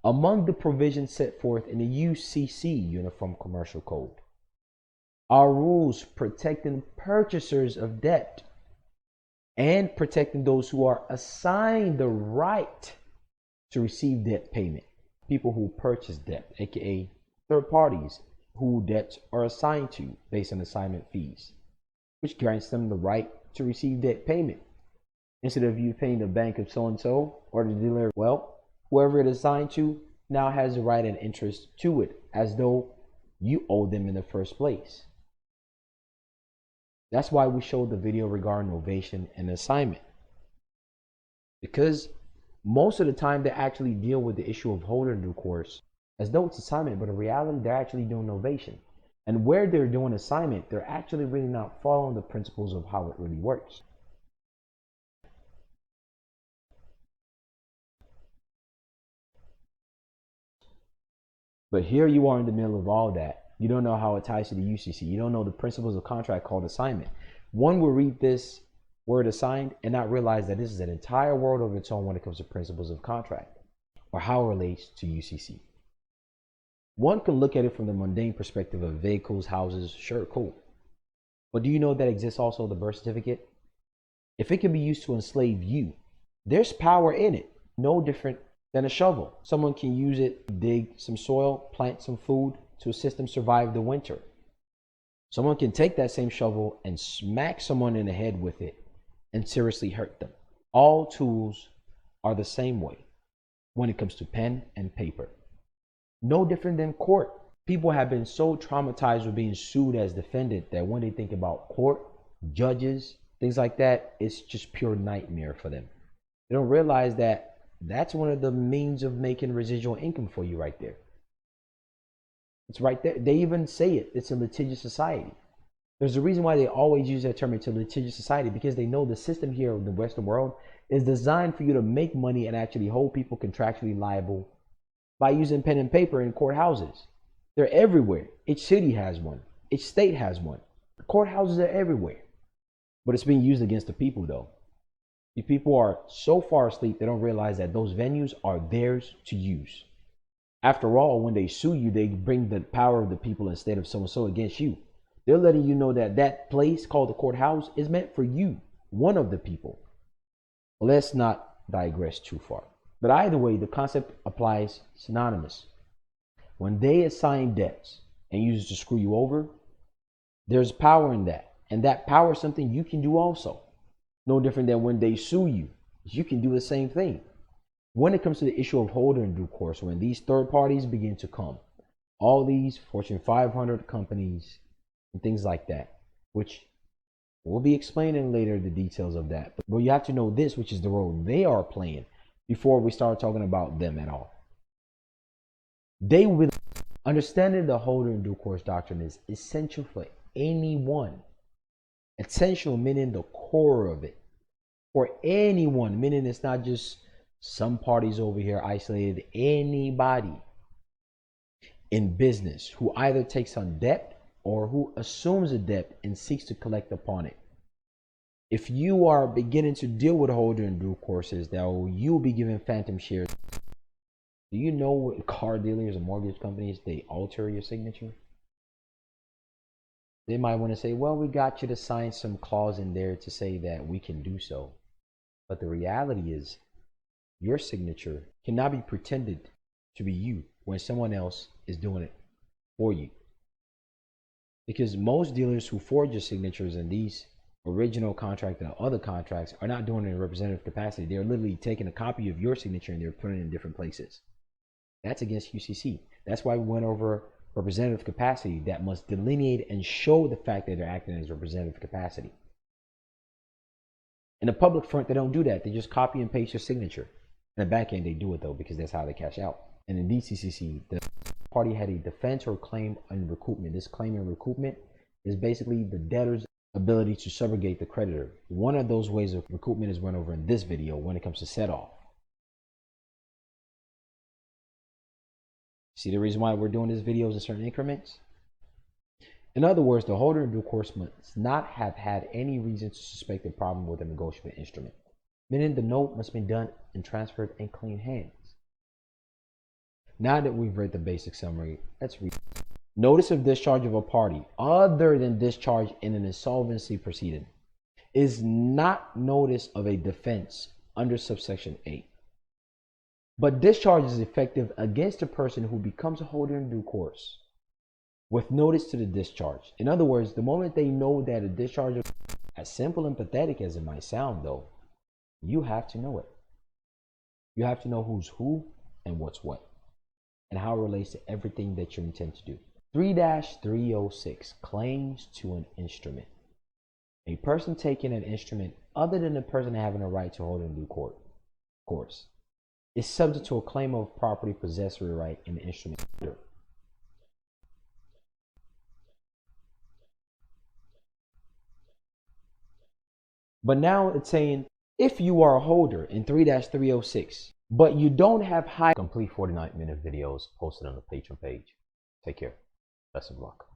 Among the provisions set forth in the UCC, Uniform Commercial Code, are rules protecting purchasers of debt and protecting those who are assigned the right to receive debt payment. People who purchase debt, aka third parties who debts are assigned to based on assignment fees, which grants them the right to receive debt payment. Instead of you paying the bank of so-and-so or the dealer, well, whoever it is assigned to now has the right and interest to it, as though you owe them in the first place. That's why we showed the video regarding novation and assignment, because most of the time they actually deal with the issue of holder in due course as though it's assignment, but in reality they're actually doing novation. And where they're doing assignment, they're actually really not following the principles of how it really works. But here you are in the middle of all that. You don't know how it ties to the UCC. You don't know the principles of contract called assignment. One will read this word assigned and not realize that this is an entire world of its own when it comes to principles of contract or how it relates to UCC. One can look at it from the mundane perspective of vehicles, houses, sure, cool. But do you know that exists also the birth certificate? If it can be used to enslave you, there's power in it, no different than a shovel. Someone can use it to dig some soil, plant some food to assist them survive the winter. Someone can take that same shovel and smack someone in the head with it and seriously hurt them. All tools are the same way when it comes to pen and paper. No different than court. People have been so traumatized with being sued as defendant that when they think about court, judges, things like that, it's just pure nightmare for them. They don't realize that that's one of the means of making residual income for you right there. It's right there. They even say it. It's a litigious society. There's a reason why they always use that term, it's a litigious society, because they know the system here of the Western world is designed for you to make money and actually hold people contractually liable by using pen and paper in courthouses. They're everywhere. Each city has one. Each state has one. The courthouses are everywhere. But it's being used against the people though. The people are so far asleep they don't realize that those venues are theirs to use. After all, when they sue you, they bring the power of the people instead of so-and-so against you. They're letting you know that that place called the courthouse is meant for you, one of the people. Let's not digress too far. But either way, the concept applies synonymous. When they assign debts and use it to screw you over, there's power in that. And that power is something you can do also. No different than when they sue you. You can do the same thing. When it comes to the issue of holder in due course, when these third parties begin to come, all these Fortune 500 companies and things like that, which we'll be explaining later the details of that. But you have to know this, which is the role they are playing before we start talking about them at all. They will understanding the holder in due course doctrine is essential for anyone. Essential meaning the core of it. For anyone, meaning it's not just some parties over here isolated. Anybody in business who either takes on debt or who assumes a debt and seeks to collect upon it. If you are beginning to deal with holder in due courses, that you'll be given phantom shares. Do you know what car dealers and mortgage companies, they alter your signature? They might want to say, well, we got you to sign some clause in there to say that we can do so. But the reality is your signature cannot be pretended to be you when someone else is doing it for you. Because most dealers who forge your signatures in these original contract and other contracts are not doing it in a representative capacity. They're literally taking a copy of your signature and they're putting it in different places. That's against UCC. That's why we went over representative capacity that must delineate and show the fact that they're acting as representative capacity. In the public front, they don't do that. They just copy and paste your signature. In the back end, they do it though, because that's how they cash out. And in DCCC, the party had a defense or claim on recoupment. This claim and recoupment is basically the debtor's ability to subrogate the creditor. One of those ways of recoupment is went over in this video when it comes to set off. See the reason why we're doing these videos in certain increments? In other words, the holder in due course must not have had any reason to suspect a problem with a negotiable instrument, meaning the note must be done and transferred in clean hands. Now that we've read the basic summary, let's read. Notice of discharge of a party other than discharge in an insolvency proceeding is not notice of a defense under subsection 8. But discharge is effective against a person who becomes a holder in due course with notice to the discharge. In other words, the moment they know that a discharge is as simple and pathetic as it might sound, though, you have to know it. You have to know who's who and what's what and how it relates to everything that you intend to do. 3-306 claims to an instrument. A person taking an instrument other than the person having a right to hold in due course is subject to a claim of property possessory right in the instrument. But now it's saying if you are a holder in 3-306, but you don't have complete 49-minute videos posted on the Patreon page. Take care. Best of luck.